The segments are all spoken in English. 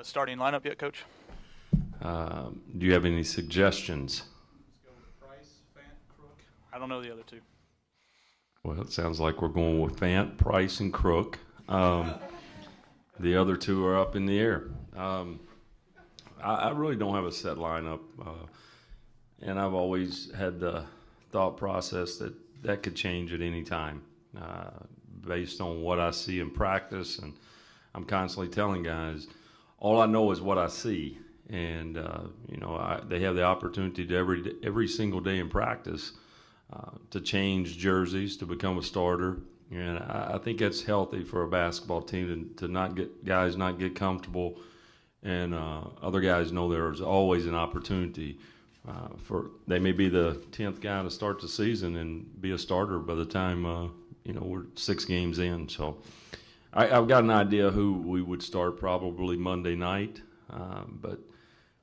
Got a starting lineup yet, Coach? Do you have any suggestions? Let's go with Price, Fant, Crook. I don't know the other two. Well, it sounds like we're going with Fant, Price, and Crook. The other two are up in the air. I really don't have a set lineup, and I've always had the thought process that could change at any time based on what I see in practice. And I'm constantly telling guys, all I know is what I see. And, they have the opportunity to every single day in practice to change jerseys, to become a starter. And I think that's healthy for a basketball team to not get comfortable. And other guys know there's always an opportunity they may be the 10th guy to start the season and be a starter by the time, we're 6 games in. So I've got an idea who we would start probably Monday night. But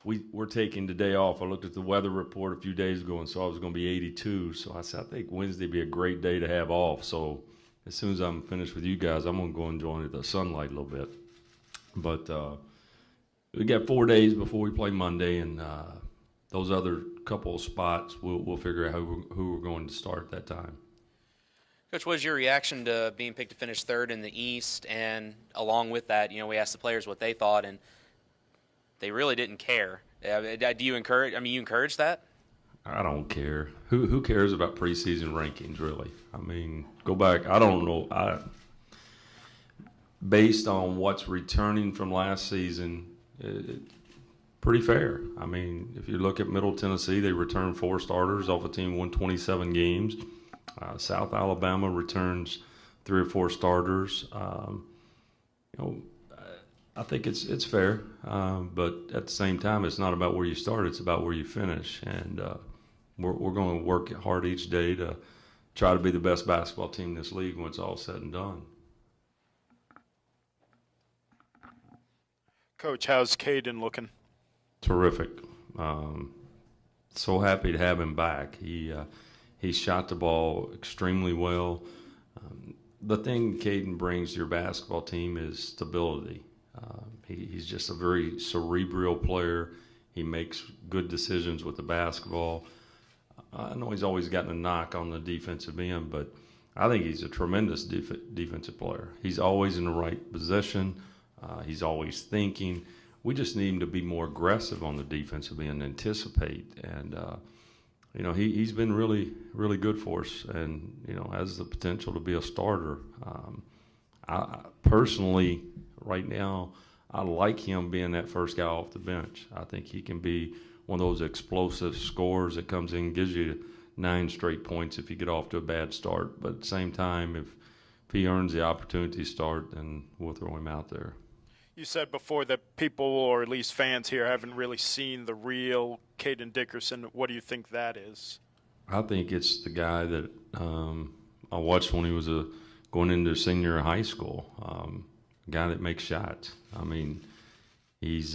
we're taking the day off. I looked at the weather report a few days ago and saw it was going to be 82. So I said, I think Wednesday would be a great day to have off. So as soon as I'm finished with you guys, I'm going to go enjoy the sunlight a little bit. But we got 4 days before we play Monday, and those other couple of spots, we'll figure out who we're going to start at that time. Coach, what was your reaction to being picked to finish third in the East? And along with that, we asked the players what they thought, and they really didn't care. Do you encourage? You encourage that? I don't care. Who cares about preseason rankings, really? Go back. I don't know. Based on what's returning from last season, pretty fair. If you look at Middle Tennessee, they returned 4 starters off a team won 27 games. South Alabama returns 3 or 4 starters. I think it's fair, but at the same time, it's not about where you start; it's about where you finish. And we're going to work hard each day to try to be the best basketball team in this league when it's all said and done. Coach, how's Caden looking? Terrific. So happy to have him back. He shot the ball extremely well. The thing Caden brings to your basketball team is stability. He's just a very cerebral player. He makes good decisions with the basketball. I know he's always gotten a knock on the defensive end, but I think he's a tremendous defensive player. He's always in the right position. He's always thinking. We just need him to be more aggressive on the defensive end, anticipate. And, he's been really, really good for us and, has the potential to be a starter. I personally, right now, I like him being that first guy off the bench. I think he can be one of those explosive scorers that comes in and gives you 9 straight points if you get off to a bad start. But at the same time, if he earns the opportunity to start, then we'll throw him out there. You said before that people, or at least fans here, haven't really seen the real Caden Dickerson. What do you think that is? I think it's the guy that I watched when he was going into senior high school. Guy that makes shots. He's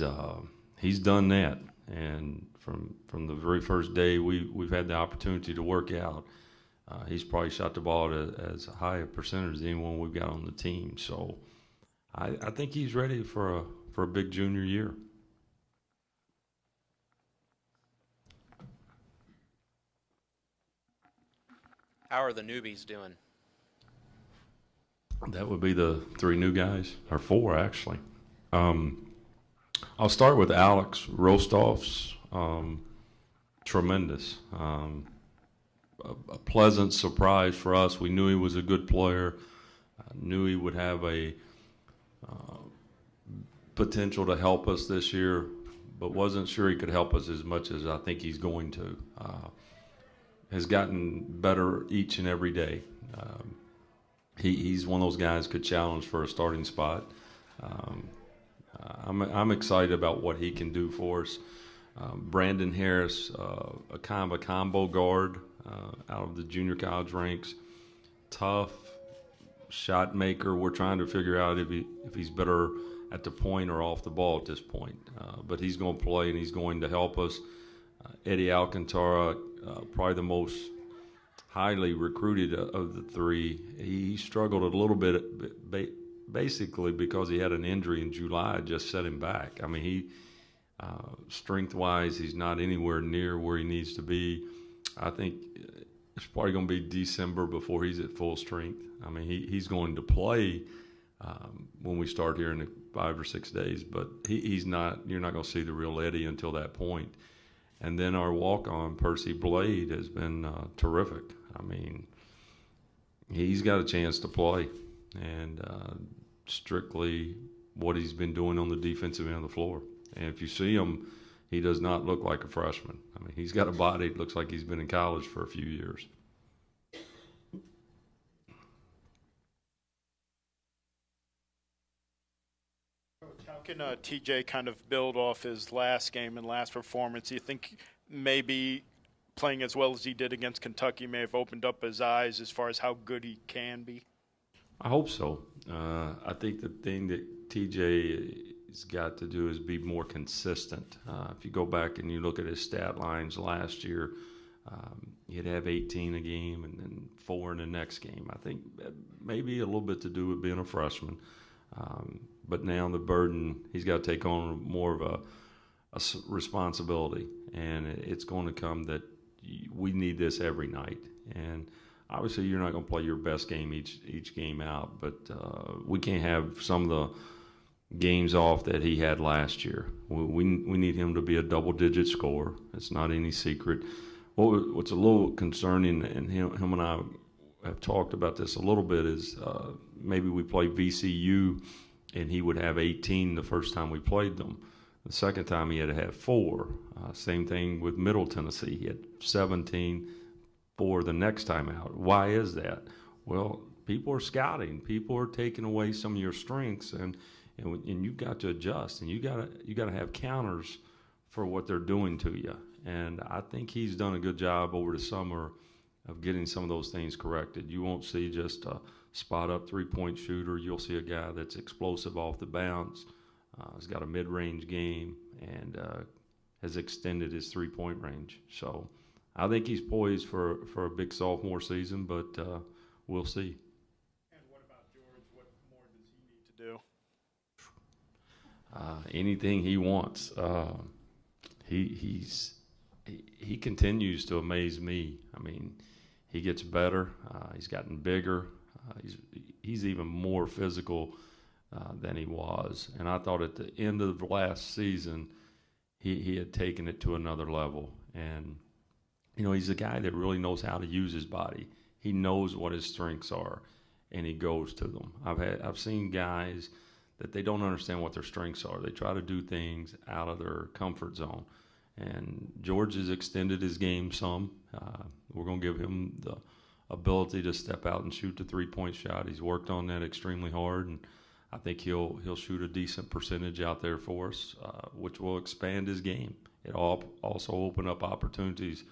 done that, and from the very first day we've had the opportunity to work out, he's probably shot the ball at as high a percentage as anyone we've got on the team. So I think he's ready for a big junior year. How are the newbies doing? That would be the 3 new guys, or 4 actually. I'll start with Alex Rostof's. Tremendous. A pleasant surprise for us. We knew he was a good player. Knew he would have a potential to help us this year, but wasn't sure he could help us as much as I think he's going to. Has gotten better each and every day. He's one of those guys could challenge for a starting spot. I'm excited about what he can do for us. Brandon Harris, a kind of a combo guard out of the junior college ranks. Tough shot maker. We're trying to figure out if he's better at the point or off the ball at this point. But he's going to play and he's going to help us. Eddie Alcantara, probably the most highly recruited of the 3. He struggled a little bit basically because he had an injury in July, just set him back. I mean, strength-wise, he's not anywhere near where he needs to be. I think it's probably going to be December before he's at full strength. I mean, he's going to play when we start here in 5 or 6 days, but he's not. You're not going to see the real Eddie until that point. And then our walk-on, Percy Blade, has been terrific. I mean, he's got a chance to play, and strictly what he's been doing on the defensive end of the floor. And if you see him, he does not look like a freshman. I mean, he's got a body that looks like he's been in college for a few years. How can TJ kind of build off his last game and last performance? Do you think maybe playing as well as he did against Kentucky may have opened up his eyes as far as how good he can be? I hope so. I think the thing that TJ has got to do is be more consistent. If you go back and you look at his stat lines last year, he'd have 18 a game and then 4 in the next game. I think maybe a little bit to do with being a freshman. But now the burden, he's got to take on more of a responsibility, and it's going to come that we need this every night. And obviously you're not going to play your best game each game out, but we can't have some of the games off that he had last year. We need him to be a double-digit scorer. It's not any secret. What's a little concerning, and him and I have talked about this a little bit, is maybe we play VCU and he would have 18 the first time we played them. The second time he had to have 4. Same thing with Middle Tennessee. He had 17 for the next time out. Why is that? Well, people are scouting. People are taking away some of your strengths, and you've got to adjust, and you got to have counters for what they're doing to you. And I think he's done a good job over the summer of getting some of those things corrected. You won't see just a spot-up three-point shooter. You'll see a guy that's explosive off the bounce. He's got a mid-range game and has extended his three-point range. So I think he's poised for a big sophomore season, but we'll see. And what about George? What more does he need to do? Anything he wants. He continues to amaze me. I mean, he gets better. He's gotten bigger. He's even more physical than he was. And I thought at the end of last season, he had taken it to another level. And, you know, he's a guy that really knows how to use his body. He knows what his strengths are, and he goes to them. I've seen guys that they don't understand what their strengths are. They try to do things out of their comfort zone. And George has extended his game some. We're going to give him the ability to step out and shoot the three-point shot. He's worked on that extremely hard, and I think he'll shoot a decent percentage out there for us, which will expand his game. It'll also open up opportunities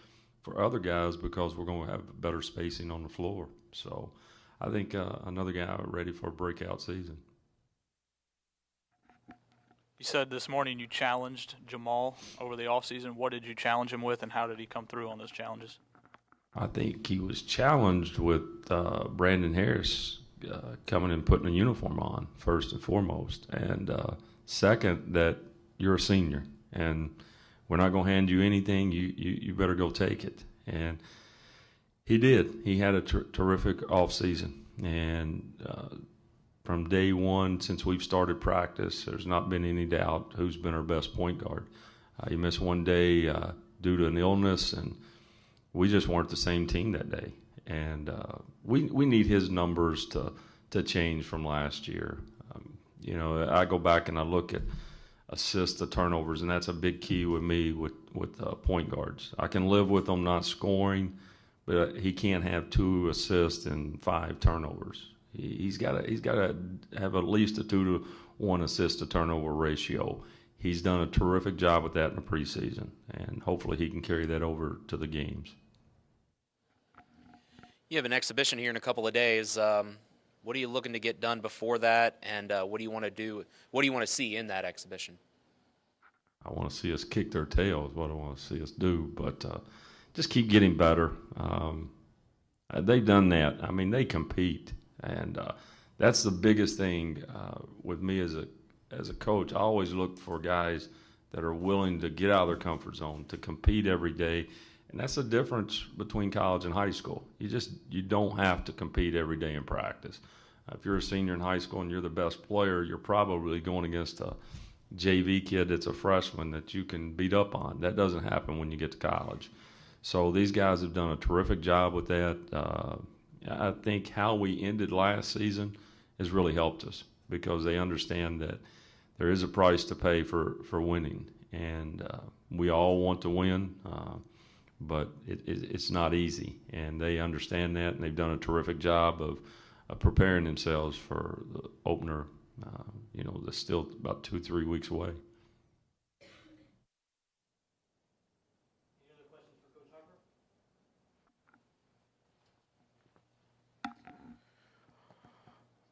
for other guys because we're going to have better spacing on the floor. So I think another guy ready for a breakout season. You said this morning you challenged Jamal over the offseason. What did you challenge him with, and how did he come through on those challenges? I think he was challenged with Brandon Harris coming and putting a uniform on, first and foremost. And second, that you're a senior, and we're not going to hand you anything. You better go take it. And he did. He had a terrific offseason. And from day one, since we've started practice, there's not been any doubt who's been our best point guard. He missed one day due to an illness, and we just weren't the same team that day. And we need his numbers to change from last year. You know, I go back and I look at assists to turnovers, and that's a big key with me with point guards. I can live with them not scoring, but he can't have 2 assists and 5 turnovers. He's got to have at least a 2-to-1 assist to turnover ratio. He's done a terrific job with that in the preseason, and hopefully he can carry that over to the games. You have an exhibition here in a couple of days. What are you looking to get done before that, and what do you want to do? What do you want to see in that exhibition? I want to see us kick their tails, what I want to see us do, but just keep getting better. They've done that. I mean, they compete, and that's the biggest thing with me as a coach. I always look for guys that are willing to get out of their comfort zone, to compete every day. And that's the difference between college and high school. You don't have to compete every day in practice. If you're a senior in high school and you're the best player, you're probably going against a JV kid that's a freshman that you can beat up on. That doesn't happen when you get to college. So these guys have done a terrific job with that. I think how we ended last season has really helped us because they understand that there is a price to pay for winning. And we all want to win. But it's not easy, and they understand that, and they've done a terrific job of preparing themselves for the opener. That's still about 2-3 weeks away. Any other questions for Coach Harper?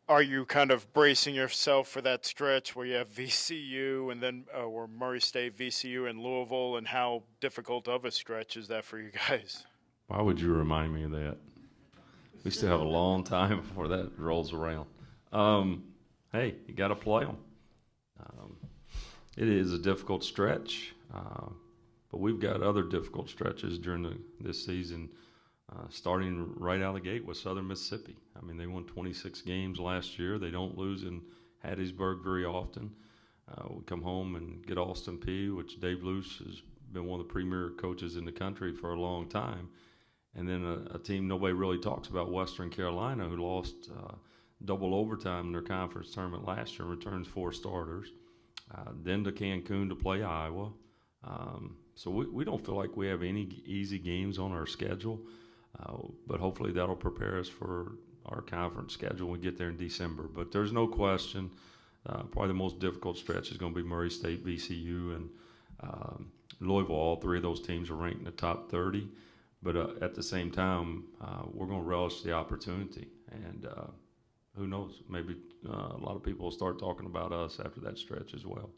Are you kind of bracing yourself for that stretch where you have VCU and then or Murray State, VCU, and Louisville, and how difficult of a stretch is that for you guys? Why would you remind me of that? We still have a long time before that rolls around. Hey, you got to play them. It is a difficult stretch, but we've got other difficult stretches during this season. Starting right out of the gate with Southern Mississippi. I mean, they won 26 games last year. They don't lose in Hattiesburg very often. We come home and get Austin Peay, which Dave Luce has been one of the premier coaches in the country for a long time. And then a team nobody really talks about, Western Carolina, who lost double overtime in their conference tournament last year and returns 4 starters. Then to Cancun to play Iowa. So we don't feel like we have any easy games on our schedule. But hopefully that'll prepare us for our conference schedule when we get there in December. But there's no question, probably the most difficult stretch is going to be Murray State, VCU, and Louisville. All 3 of those teams are ranked in the top 30. But at the same time, we're going to relish the opportunity. And who knows, maybe a lot of people will start talking about us after that stretch as well.